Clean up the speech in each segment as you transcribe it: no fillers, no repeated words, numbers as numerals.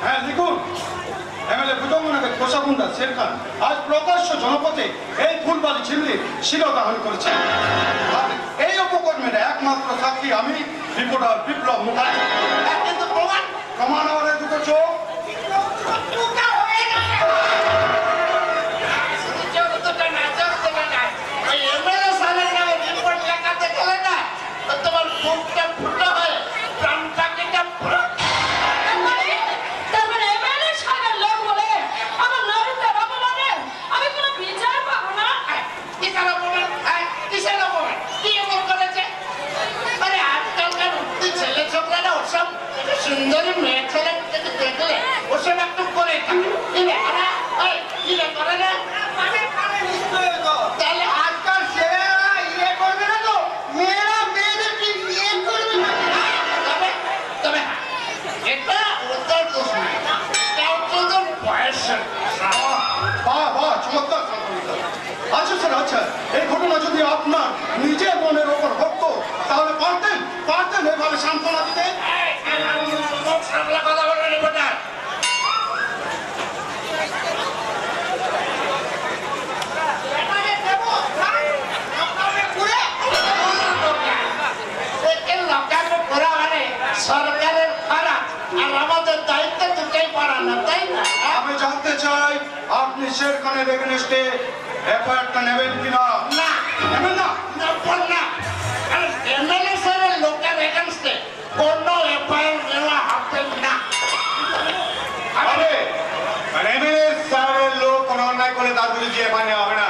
হ্যাঁ লিখুন, এমএলএ ভুজঙ্গনাথের কোষাগুন্ডা শের খান আজ প্রকাশ্য জনপথে এই ফুলবাড়ি ঝিল্লির শিরোধারণ করেছেন। আর এই অপকর্মের একমাত্র সাক্ষী আমি, রিপোর্টার বিপ্লব মুখার্জি। কিন্তু প্রমাণ প্রমাণ আমার দুটো চোখ। তোমার বুকটা ফুটো হয়, প্রাণটা কেটে সুন্দরী মেয়ে ছেলে দেখলে ওসব একটু করে করে না তাহলে আজকাল ছেলেরা ইয়ে করবে না তো, মেয়েরা মেয়েদেরকে ইয়ে করবে না। তবে এটা ওদের দোষ নয়, তোদের বয়সের। চমৎকার। আচ্ছা স্যার, আচ্ছা এই ঘটনা যদি আপনার নিজের মনের ওপর হতো তাহলে পারতেন এভাবে সান্ত্বনা দিতে? কথা বলবেন রিপোর্টার। সরকারের খারাপ আর আমাদের দায়িত্ব দুটাই পড়ানো, তাই না? আমি জানতে চাই আপনি শের খানের এগেনস্টে এফআইআরটা নেবেন কিনা? না, নেবেন না? না। এমএলএ স্যারের লোকের এগেনস্টে কোনো এফআইআর নেওয়া হবে না। আরে এমএলএ স্যারের লোক কোনো অন্যায় করলে তার বিরুদ্ধে এফআইআর নেওয়া হবে না,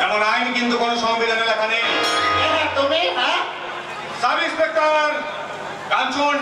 এমন আইন কিন্তু কোনো সংবিধানে লেখা নেই। তুমি সাব ইন্সপেক্টর কাঞ্চন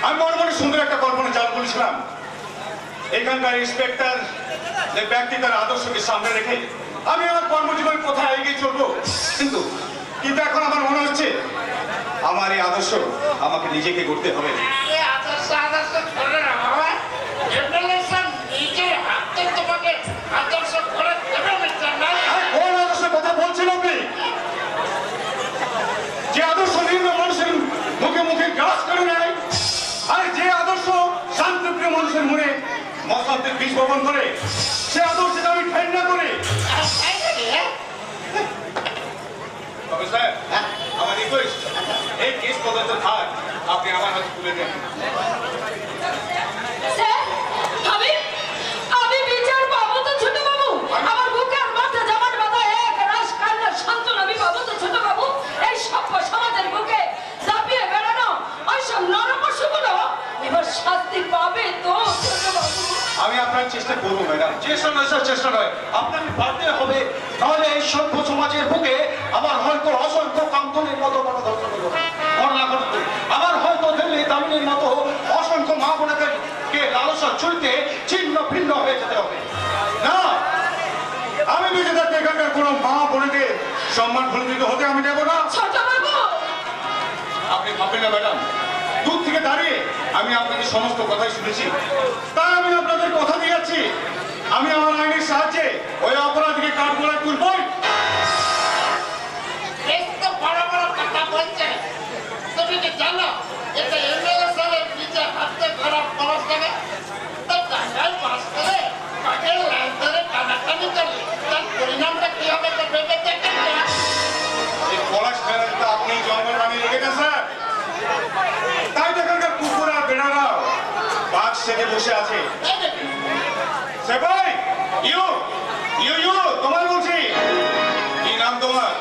আমি মনে সুন্দর একটা কল্পনা চালু করেছিলাম। এখানকার ইন্সপেক্টর যে ব্যক্তি তার আদর্শকে সামনে রেখে আমি আমার কর্মজীবন কোথায় এগিয়ে চলবো, কিন্তু এখন আমার মনে হচ্ছে আমার এই আদর্শ আমাকে নিজেকে গড়তে হবে। কোন আদর্শের কথা বলছেন আপনি? যে আদর্শ নির্মম মানুষের মুখে মুখে গ্রাস করে নেয়, আর যে আদর্শ শান্তিপ্রিয় মানুষের মনে মশাদের বীজ বপন করে, সে আদর্শকে আমি ঘৃণা করি। তবে স্যার, আমার রিকোয়েস্ট, এই কেস তদন্তের ভার আপনি আমার হাতে তুলে দেন। আমি বিচার পাবো তো ছোট বাবু? আমার বুকের মাথা জামার মাথায় এক রাস কান্নার সান্ত্বনা আমি পাবো তো ছোট বাবু? এই সভ্য সমাজের বুকে দাপিয়ে বেড়ানো ওইসব নরপশুগুলো এবার শাস্তি পাবে তো ছোট বাবু? আমি আপনার চেষ্টা করবো ম্যাডাম। চেষ্টা নয়, আপনাকে পারতে হবে, নাহলে এই সভ্য সমাজের বুকে আমার হয়তো অসংখ্য কান্তনের মতো ঘটনা ঘটবে। আমার হয়তো দিল্লি দামিনীর মতো অসংখ্য মা বোনকে লালসা চুইতে ছিন্ন ভিন্ন হয়ে যেতে হবে। না, আমি বেঁচে থাকতে এখানকার কোনো মা বোনকে সম্মান ভুলিত হতে আমি দেবো না। ছোট বাবু, আপনি ভাববেন না ম্যাডাম, দূর থেকে দাঁড়িয়ে আমি আপনাদের সমস্ত কথাই শুনেছি, তাই আমি আপনাদের কথা দিয়ে যাচ্ছি, আমি আমার আইনের সাহায্যে ওই অপরাধীকে কাঠগড়ায় তুলবই। বড় বড় কথা বলছে, তুমি কি জানো এটা এমএলএ স্যারের নিচে হাতে খারাপ খরচ লাগে? পরিণামটা কি হবে তো ভেবে দেখেন। এই পলাশ ফেরাতে আপনি জঙ্গল বানিয়ে রেখেছেন স্যার, তাই এখানকার কুকুর আর বেড়ারাও বাঘ সেজে বসে আছে। সেবাই, ইউ তোমার বলছি, কি নাম তোমার?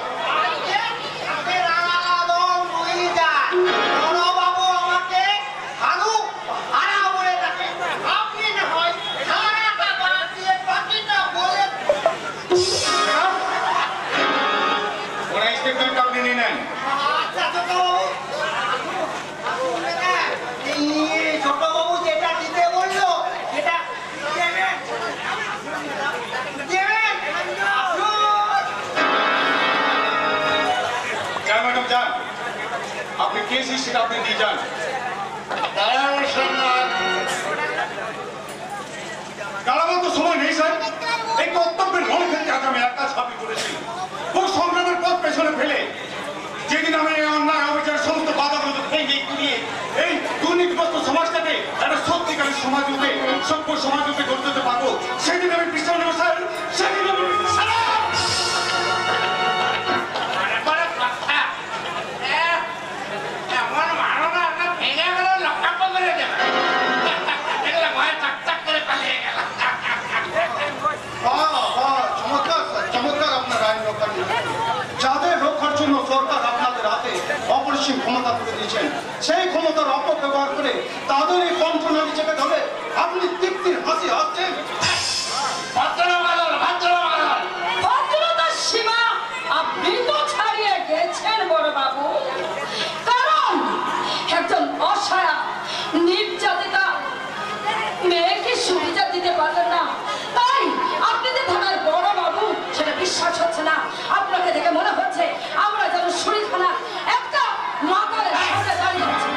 আচ্ছা ছোটবাবু, এই ছোটবাবু যেটা দিতে বললো সেটা দেবেন। দেবেন? আসুন। যান ম্যাডাম যান, আপনি কে সেটা আপনি দিয়ে যান। দাঁড়াবার তো সময় নেই স্যার। এই কর্তব্যের মনে ক্ষেত্রে আজ আমি একটা সাবি করেছি। বহু সংগ্রামের পথ পেছনে ফেলে যেদিন আমি এই অন্যায় অবিচার সমস্ত বাধাগুলো ভেঙে ঘুরিয়ে এই দুর্নীতিগ্রস্ত সমাজটাকে একটা সত্যিকারের সমাজ রূপে সভ্য সমাজ রূপে গড়ে তুলতে পারবো, সেদিন আমি বিশ্রাম নেবো স্যার। সেদিন আমি এমন মারো না, একটা ভেঙে গেল লক্ষ্য করে দেবে। এগুলো ভয়ে চাক করে পালিয়ে গেল। চমৎকার স্যার, চমৎকার আপনার আইন রক্ষা নিয়ে। যাদের রক্ষার জন্য সরকার আপনাদের হাতে অপরিসীম ক্ষমতা তুলে দিয়েছেন, সেই ক্ষমতার অপব্যবহার করে তাদের এই কণ্ঠনালী চেপে ধরে আপনি তৃপ্তির হাসি হাসছেন। ভদ্রতার সীমা আপনি তো ছাড়িয়ে গেছেন বড় বাবু। কারণ একজন অসহায় নির্যাতিতা মেয়েকে সুবিধা দিতে পারলেন না, তাই আপনি যে থানার বড় বাবু সেটা বিশ্বাস হচ্ছে না। আপনাকে দেখে মনে হচ্ছে আমরা যেন সুরি থানা একটা মাতালের সামনে দাঁড়িয়ে আছি।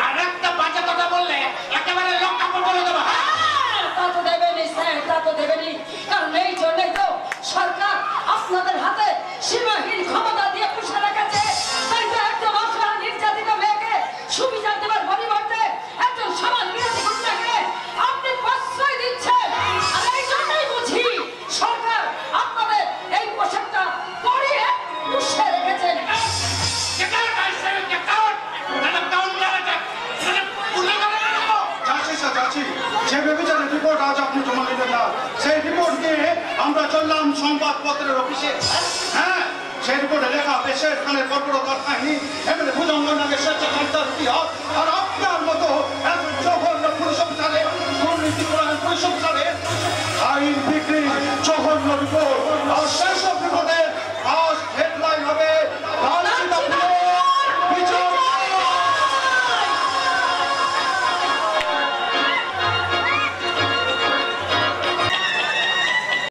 আর একটা বাজে কথা বললে একেবারে লক্ষ্য বলে দেবো। তা তো দেবেনি স্যার, তা তো দেবেনি। কারণ এই জন্যই তো সরকার আপনাদের হাতে সীমাহীন ক্ষমতা দিয়ে পুষে রেখেছে। তাই তো একজন অসহায় নির্যাতিত মেয়েকে সুবিধা দেওয়ার পরিবর্তে একজন সমাজ বিরোধী গুন্ডাকে আপনি প্রশ্রয় দিচ্ছেন। আর এই জন্যই বুঝি সরকার আপনাদের এই পোশাকটা পরিয়ে পুষে রেখেছেন। যাচ্ছি স্যার, যাচ্ছি। যে বেবিচারের রিপোর্ট আজ আপনি জমা দেবেন না, সেই রিপোর্ট নিয়ে আমরা চললাম সংবাদপত্রের অফিসে। হ্যাঁ, সেই রিপোর্টে লেখা দেশের খানের কর্পোরতার কাহিনী, এমনি ভুজঙ্গনাকে স্বেচ্ছাচারিতার ইতিহাস। আর আপনার মতো এত জঘন্য পুলিশ অফিসারে, দুর্নীতি পুলিশ অফিসারে আইন বিক্রি